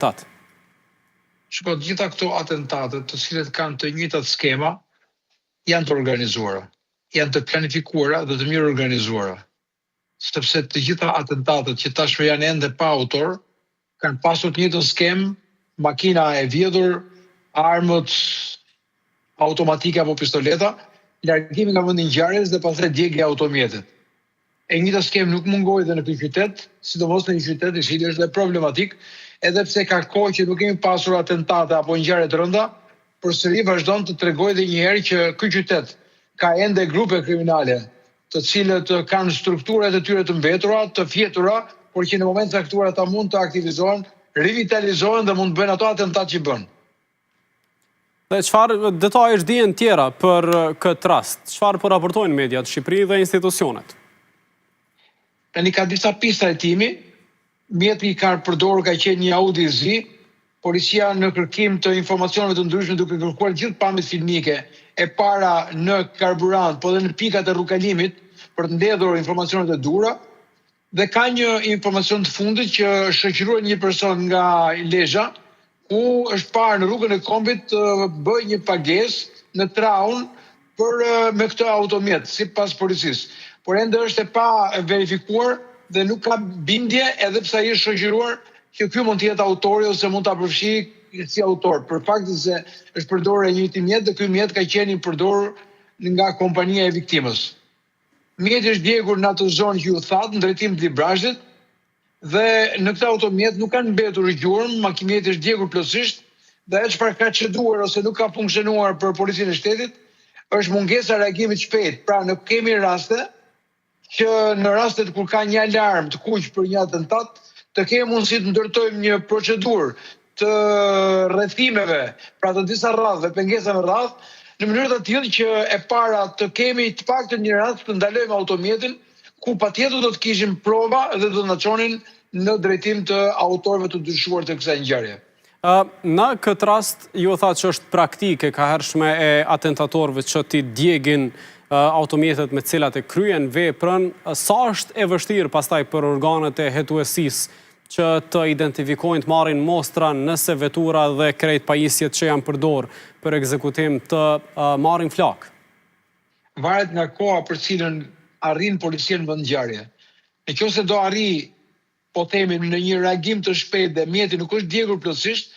Tatë. Shko, gjitha këto atentatet, të cilët kanë të njëjtat skema, janë të organizuara, janë të planifikuara dhe të mirë organizuara. Sepse të gjitha atentatet që tashmë janë ende pa autor, kanë pasur të njëjtën skem, makina e vjedhur, armët automatike apo pistoleta, largimi nga vendi ngjarjes dhe pastaj djegja e automjetit. E njëjta skem nuk mungoi edhe në këtë qytet, sidomos në një qytet i cili është dhe problematik, edhe pse ka kohë që nuk kemi pasur atentate apo ngjarje të rënda, përsëri vazhdon të tregojë edhe një herë që ky qytet ka ende grupe kriminale, të cilët kanë strukturat e tyre të mbetura, të fjetura, por që në moment caktuar ata mund të aktivizohen, rivitalizohen dhe mund të bëjnë ato atentat që bën. Dhe çfarë detaje dihen tjera për këtë rast? Çfarë po raportojnë mediat në Shqipëri dhe institucionet? Tani ka disa pista e timi, mjeti i ka përdorur ka qenë një Audi Z, policia në kërkim të informacioneve të ndryshme duke kërkuar gjithë pamjet filmike e para në karburant, po dhe në pikat e rrugkalimit për të mbledhur informacionet e duhura, dhe ka një informacion të fundit që shoqëruar një person nga Lezhë, ku është parë në rrugën e Kombit të bëjë një pagesë në Traun me këtë automjet, sipas policisë. Por ende është e pa verifikuar dhe nuk ka bindje edhe pse ai është shoqëruar që ky mund të jetë autori ose mund ta përfshijë si autor, për faktin se është përdorur një mjet dhe ky mjet ka qenë i përdorur nga kompania e viktimës. Mjeti është djegur në atë zonë që ju thatë, në drejtim të Librazhit, dhe në këtë automjet nuk kanë mbetur gjurmë, mjeti është djegur plotësisht, dhe ajo çfarë ka çeduar ose nuk ka funksionuar për policinë e shtetit, është mungesa e reagimit shpejt. Pra nuk kemi raste që në rastet kur ka një alarm të kuq për një atentat, të kemi mundësi të ndërtojmë një procedurë të rrethimeve, pra të disa radhëve, pengesave radhë, në mënyrë të tillë që e para të kemi të paktën një rast të ndalojmë automjetin, ku patjetër do të kishim prova dhe do të na çonin në drejtim të autorëve të dyshuar të kësaj ngjarje. Në këtë rast, ju thatë që është praktike ka hershme e atentatorëve që t'i djegin automjetet me cilat e kryen veprën, sa është e vështirë pastaj për organet e hetuesisë që të identifikojnë, të marrin mostra nëse vetura dhe krejt pajisjet që janë përdor për ekzekutim të marrin flak? Varet nga koha për cilën arrin policia në vend ngjarje. Nëse do arri, po themi, në një reagim të shpejtë dhe mjeti nuk është djegur plotësisht,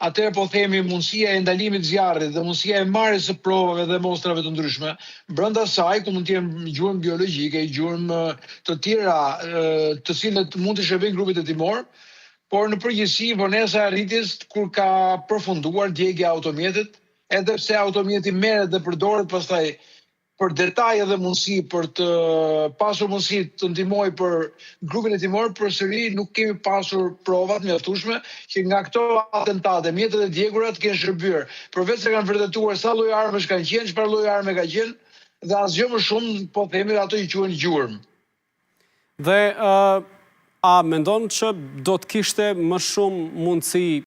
atëherë po themi mundësia e ndalimit zjarrit dhe mundësia e marrjes së provave dhe mostrave të ndryshme, brenda saj ku mund të jenë gjurmë biologjike, gjurmë të tjera të cilët mund të shërbejnë grupit hetimor, por në përgjithësi vonesa e arritjes kur ka përfunduar djegja e automjetit, edhe pse automjeti merret dhe përdoret pastaj për detaje dhe mundësi për të pasur mundësi të ndihmoj për grupin hetimor, përsëri nuk kemi pasur provat mjaftueshme që nga këto atentate, mjetet e djegura të kenë shërbyer, përveç se kanë vërtetuar sa lloj armësh kanë qenë, çfarë lloj arme ka qenë, dhe asgjë më shumë, po themi ato i quhen gjurmë. Dhe a mendon që do të kishte më shumë mundësi